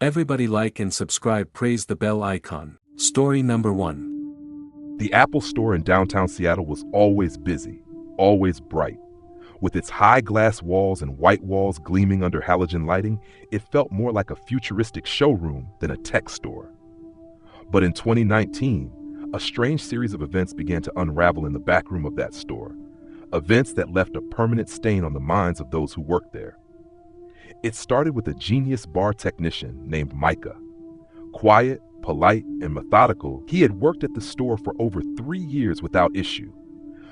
Everybody like and subscribe, praise the bell icon. Story number 1. The Apple Store in downtown Seattle was always busy, always bright. With its high glass walls and white walls gleaming under halogen lighting, it felt more like a futuristic showroom than a tech store. But in 2019, a strange series of events began to unravel in the back room of that store, events that left a permanent stain on the minds of those who worked there. It started with a genius bar technician named Micah. Quiet, polite, and methodical, he had worked at the store for over 3 years without issue.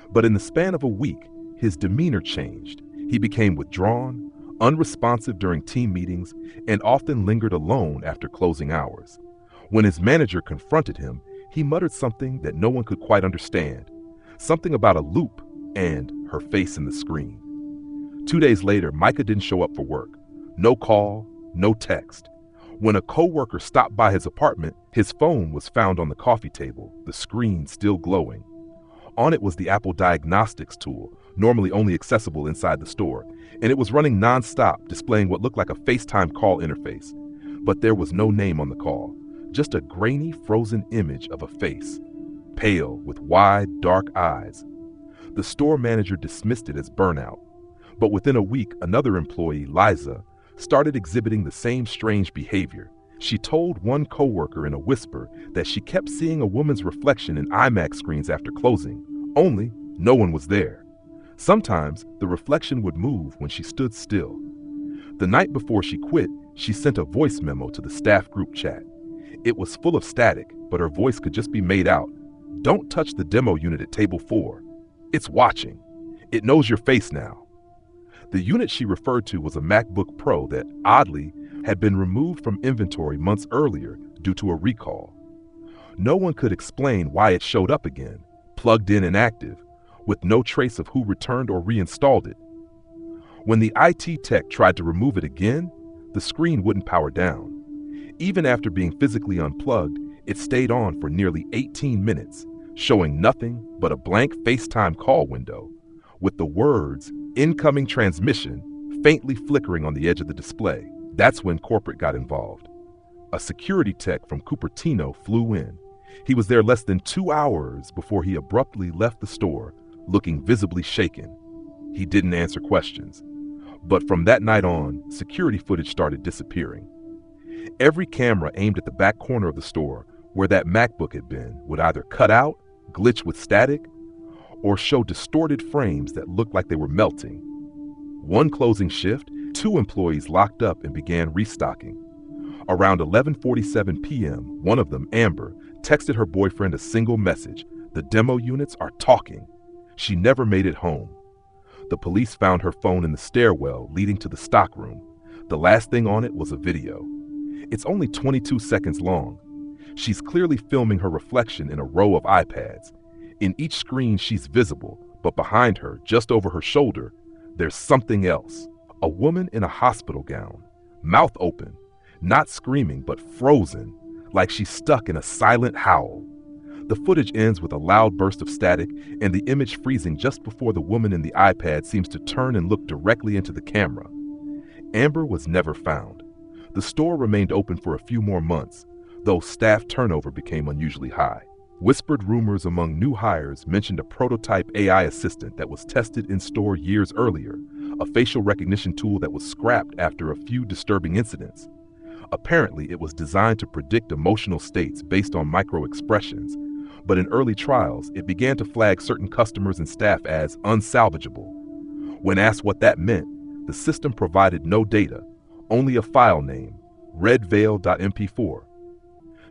But in the span of a week, his demeanor changed. He became withdrawn, unresponsive during team meetings, and often lingered alone after closing hours. When his manager confronted him, he muttered something that no one could quite understand, something about a loop and her face in the screen. 2 days later, Micah didn't show up for work. No call, no text. When a coworker stopped by his apartment, his phone was found on the coffee table, the screen still glowing. On it was the Apple Diagnostics tool, normally only accessible inside the store, and it was running nonstop, displaying what looked like a FaceTime call interface. But there was no name on the call, just a grainy, frozen image of a face, pale, with wide, dark eyes. The store manager dismissed it as burnout. But within a week, another employee, Liza, started exhibiting the same strange behavior. She told one coworker in a whisper that she kept seeing a woman's reflection in iMac screens after closing, only no one was there. Sometimes the reflection would move when she stood still. The night before she quit, she sent a voice memo to the staff group chat. It was full of static, but her voice could just be made out. "Don't touch the demo unit at table 4. It's watching. It knows your face now." The unit she referred to was a MacBook Pro that, oddly, had been removed from inventory months earlier due to a recall. No one could explain why it showed up again, plugged in and active, with no trace of who returned or reinstalled it. When the IT tech tried to remove it again, the screen wouldn't power down. Even after being physically unplugged, it stayed on for nearly 18 minutes, showing nothing but a blank FaceTime call window, with the words "incoming transmission" faintly flickering on the edge of the display. That's when corporate got involved. A security tech from Cupertino flew in. He was there less than 2 hours before he abruptly left the store, looking visibly shaken. He didn't answer questions. But from that night on, security footage started disappearing. Every camera aimed at the back corner of the store, where that MacBook had been, would either cut out, glitch with static, or show distorted frames that looked like they were melting. One closing shift, 2 employees locked up and began restocking. Around 11:47 p.m., one of them, Amber, texted her boyfriend a single message: "The demo units are talking." She never made it home. The police found her phone in the stairwell leading to the stockroom. The last thing on it was a video. It's only 22 seconds long. She's clearly filming her reflection in a row of iPads. In each screen, she's visible, but behind her, just over her shoulder, there's something else. A woman in a hospital gown, mouth open, not screaming, but frozen, like she's stuck in a silent howl. The footage ends with a loud burst of static, and the image freezing just before the woman in the iPad seems to turn and look directly into the camera. Amber was never found. The store remained open for a few more months, though staff turnover became unusually high. Whispered rumors among new hires mentioned a prototype AI assistant that was tested in store years earlier, a facial recognition tool that was scrapped after a few disturbing incidents. Apparently, it was designed to predict emotional states based on micro-expressions, but in early trials, it began to flag certain customers and staff as unsalvageable. When asked what that meant, the system provided no data, only a file name, redveil.mp4.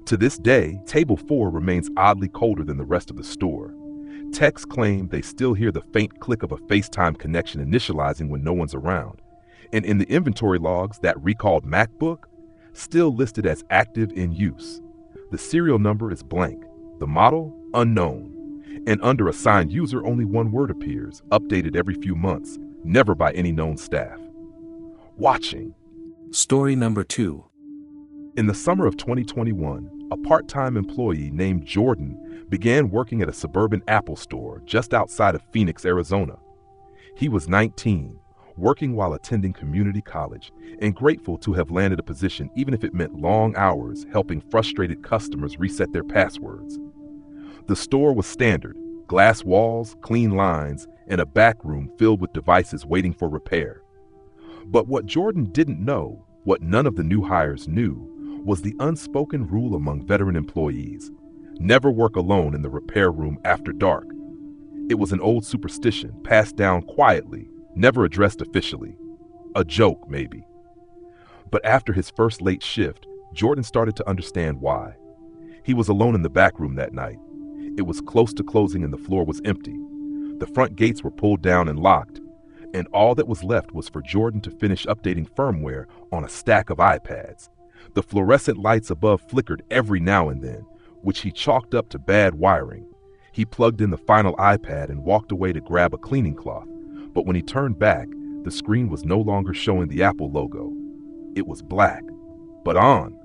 To this day, Table 4 remains oddly colder than the rest of the store. Techs claim they still hear the faint click of a FaceTime connection initializing when no one's around. And in the inventory logs, that recalled MacBook, still listed as active in use. The serial number is blank, the model unknown, and under assigned user only one word appears, updated every few months, never by any known staff. Watching. Story number 2. In the summer of 2021, a part-time employee named Jordan began working at a suburban Apple store just outside of Phoenix, Arizona. He was 19, working while attending community college, and grateful to have landed a position even if it meant long hours helping frustrated customers reset their passwords. The store was standard: glass walls, clean lines, and a back room filled with devices waiting for repair. But what Jordan didn't know, what none of the new hires knew, was the unspoken rule among veteran employees: never work alone in the repair room after dark. It was an old superstition passed down quietly, never addressed officially. A joke, maybe. But after his first late shift, Jordan started to understand why. He was alone in the back room that night. It was close to closing and the floor was empty. The front gates were pulled down and locked, and all that was left was for Jordan to finish updating firmware on a stack of iPads. The fluorescent lights above flickered every now and then, which he chalked up to bad wiring. He plugged in the final iPad and walked away to grab a cleaning cloth, but when he turned back, the screen was no longer showing the Apple logo. It was black, but on,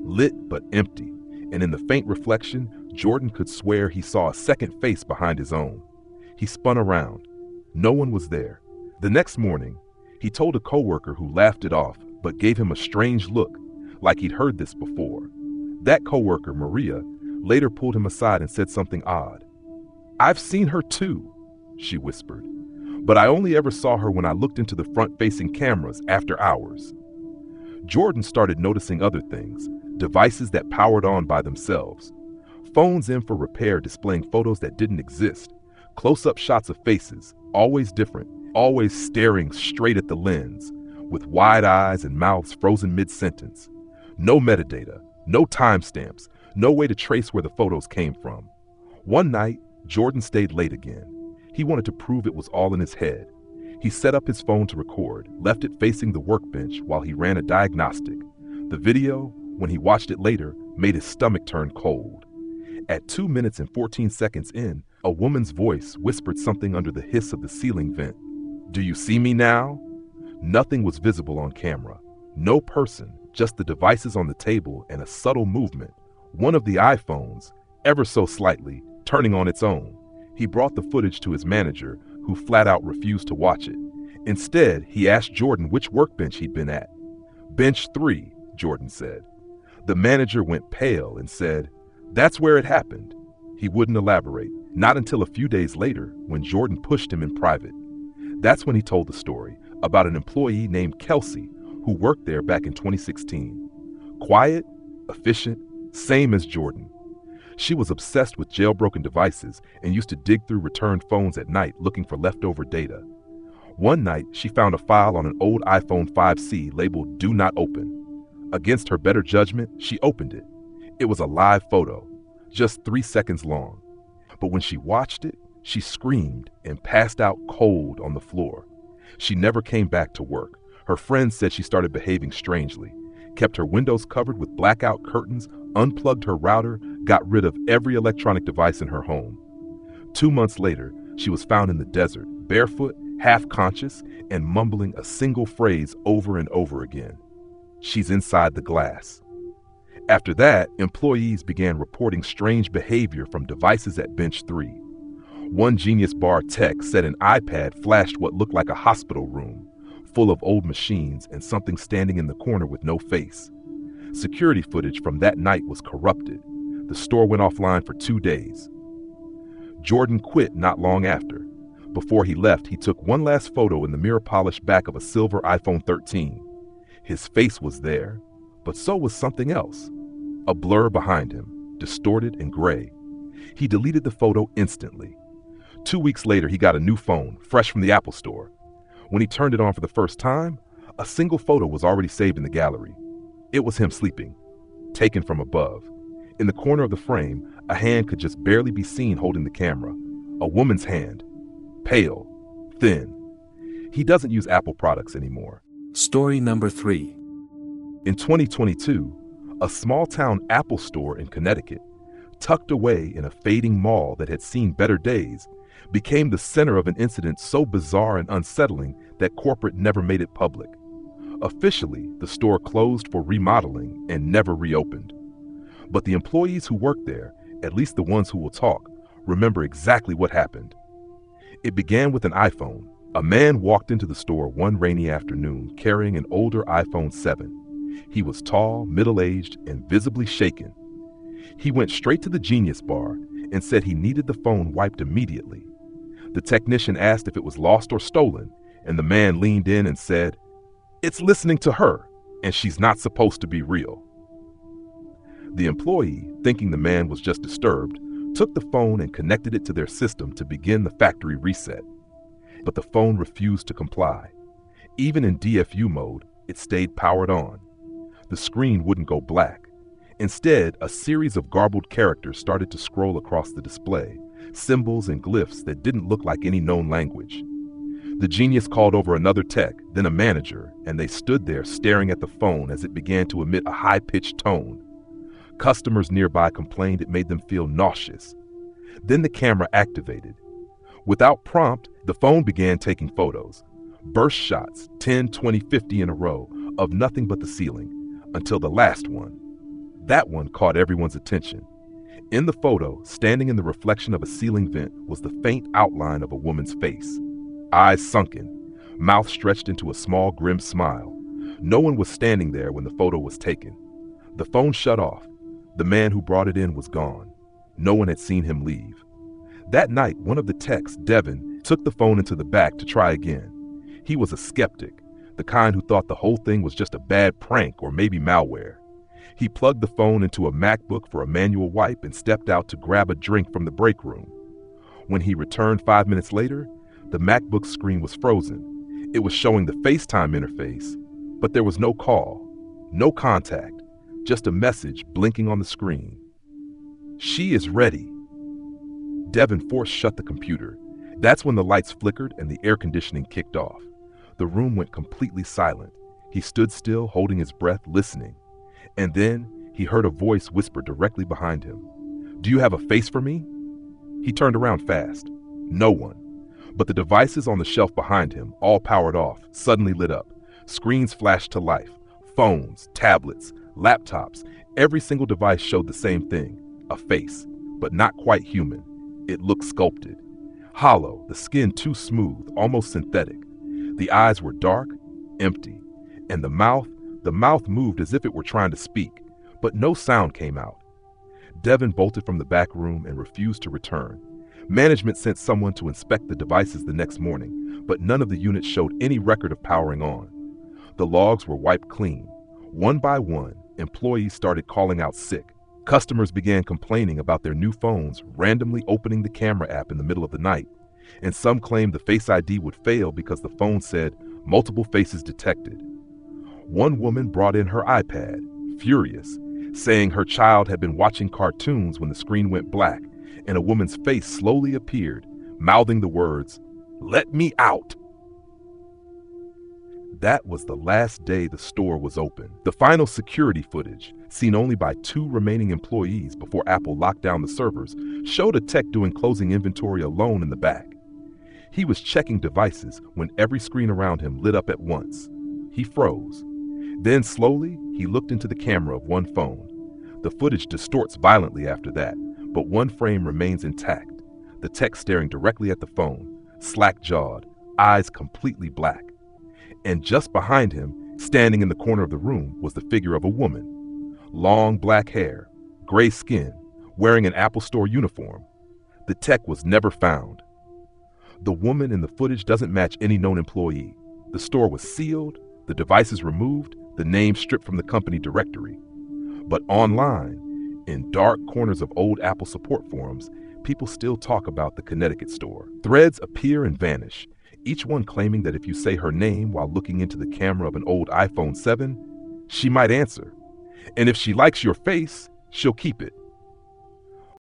lit but empty, and in the faint reflection, Jordan could swear he saw a second face behind his own. He spun around. No one was there. The next morning, he told a coworker who laughed it off, but gave him a strange look, like he'd heard this before. That coworker, Maria, later pulled him aside and said something odd. "I've seen her too," she whispered, "but I only ever saw her when I looked into the front-facing cameras after hours." Jordan started noticing other things, devices that powered on by themselves, phones in for repair displaying photos that didn't exist, close-up shots of faces, always different, always staring straight at the lens, with wide eyes and mouths frozen mid-sentence. No metadata, no timestamps, no way to trace where the photos came from. One night, Jordan stayed late again. He wanted to prove it was all in his head. He set up his phone to record, left it facing the workbench while he ran a diagnostic. The video, when he watched it later, made his stomach turn cold. At 2 minutes and 14 seconds in, a woman's voice whispered something under the hiss of the ceiling vent. "Do you see me now?" Nothing was visible on camera. No person, just the devices on the table and a subtle movement. One of the iPhones, ever so slightly, turning on its own. He brought the footage to his manager, who flat out refused to watch it. Instead, he asked Jordan which workbench he'd been at. "Bench 3, Jordan said. The manager went pale and said, "That's where it happened." He wouldn't elaborate, not until a few days later, when Jordan pushed him in private. That's when he told the story about an employee named Kelsey who worked there back in 2016. Quiet, efficient, same as Jordan. She was obsessed with jailbroken devices and used to dig through returned phones at night looking for leftover data. One night, she found a file on an old iPhone 5C labeled "Do Not Open." Against her better judgment, she opened it. It was a live photo, just 3 seconds long. But when she watched it, she screamed and passed out cold on the floor. She never came back to work. Her friends said she started behaving strangely, kept her windows covered with blackout curtains, unplugged her router, got rid of every electronic device in her home. 2 months later, she was found in the desert, barefoot, half-conscious, and mumbling a single phrase over and over again. "She's inside the glass." After that, employees began reporting strange behavior from devices at Bench 3. One Genius Bar tech said an iPad flashed what looked like a hospital room, full of old machines and something standing in the corner with no face. Security footage from that night was corrupted. The store went offline for 2 days. Jordan quit not long after. Before he left, he took one last photo in the mirror-polished back of a silver iPhone 13. His face was there, but so was something else. A blur behind him, distorted and gray. He deleted the photo instantly. 2 weeks later, he got a new phone, fresh from the Apple store. When he turned it on for the first time, a single photo was already saved in the gallery. It was him sleeping, taken from above. In the corner of the frame, a hand could just barely be seen holding the camera. A woman's hand, pale, thin. He doesn't use Apple products anymore. Story number 3. In 2022, a small-town Apple store in Connecticut, tucked away in a fading mall that had seen better days, became the center of an incident so bizarre and unsettling that corporate never made it public. Officially, the store closed for remodeling and never reopened. But the employees who worked there, at least the ones who will talk, remember exactly what happened. It began with an iPhone, A man walked into the store one rainy afternoon carrying an older iPhone 7. He was tall, middle-aged, and visibly shaken. He went straight to the Genius Bar and said he needed the phone wiped immediately. The technician asked if it was lost or stolen, and the man leaned in and said, "It's listening to her, and she's not supposed to be real." The employee, thinking the man was just disturbed, took the phone and connected it to their system to begin the factory reset. But the phone refused to comply. Even in DFU mode, it stayed powered on. The screen wouldn't go black. Instead, a series of garbled characters started to scroll across the display, symbols and glyphs that didn't look like any known language. The genius called over another tech, then a manager, and they stood there staring at the phone as it began to emit a high-pitched tone. Customers nearby complained it made them feel nauseous. Then the camera activated. Without prompt, the phone began taking photos. Burst shots, 10, 20, 50 in a row, of nothing but the ceiling, until the last one. That one caught everyone's attention. In the photo, standing in the reflection of a ceiling vent, was the faint outline of a woman's face. Eyes sunken, mouth stretched into a small, grim smile. No one was standing there when the photo was taken. The phone shut off. The man who brought it in was gone. No one had seen him leave. That night, one of the techs, Devin, took the phone into the back to try again. He was a skeptic, the kind who thought the whole thing was just a bad prank or maybe malware. He plugged the phone into a MacBook for a manual wipe and stepped out to grab a drink from the break room. When he returned 5 minutes later, the MacBook screen was frozen. It was showing the FaceTime interface, but there was no call, no contact, just a message blinking on the screen. "She is ready." Devin forced shut the computer. That's when the lights flickered and the air conditioning kicked off. The room went completely silent. He stood still, holding his breath, listening. And then he heard a voice whisper directly behind him. "Do you have a face for me?" He turned around fast. No one. But the devices on the shelf behind him, all powered off, suddenly lit up. Screens flashed to life. Phones, tablets, laptops, every single device showed the same thing, a face, but not quite human. It looked sculpted. Hollow, the skin too smooth, almost synthetic. The eyes were dark, empty, and the mouth moved as if it were trying to speak, but no sound came out. Devin bolted from the back room and refused to return. Management sent someone to inspect the devices the next morning, but none of the units showed any record of powering on. The logs were wiped clean. One by one, employees started calling out sick. Customers began complaining about their new phones randomly opening the camera app in the middle of the night, and some claimed the Face ID would fail because the phone said multiple faces detected. One woman brought in her iPad, furious, saying her child had been watching cartoons when the screen went black, and a woman's face slowly appeared, mouthing the words, "Let me out." That was the last day the store was open. The final security footage, seen only by 2 remaining employees before Apple locked down the servers, showed a tech doing closing inventory alone in the back. He was checking devices when every screen around him lit up at once. He froze. Then slowly, he looked into the camera of one phone. The footage distorts violently after that, but one frame remains intact. The tech staring directly at the phone, slack-jawed, eyes completely black. And just behind him, standing in the corner of the room, was the figure of a woman. Long black hair, gray skin, wearing an Apple Store uniform. The tech was never found. The woman in the footage doesn't match any known employee. The store was sealed, the devices removed, the name stripped from the company directory. But online, in dark corners of old Apple support forums, people still talk about the Connecticut store. Threads appear and vanish, each one claiming that if you say her name while looking into the camera of an old iPhone 7, she might answer. And if she likes your face, she'll keep it.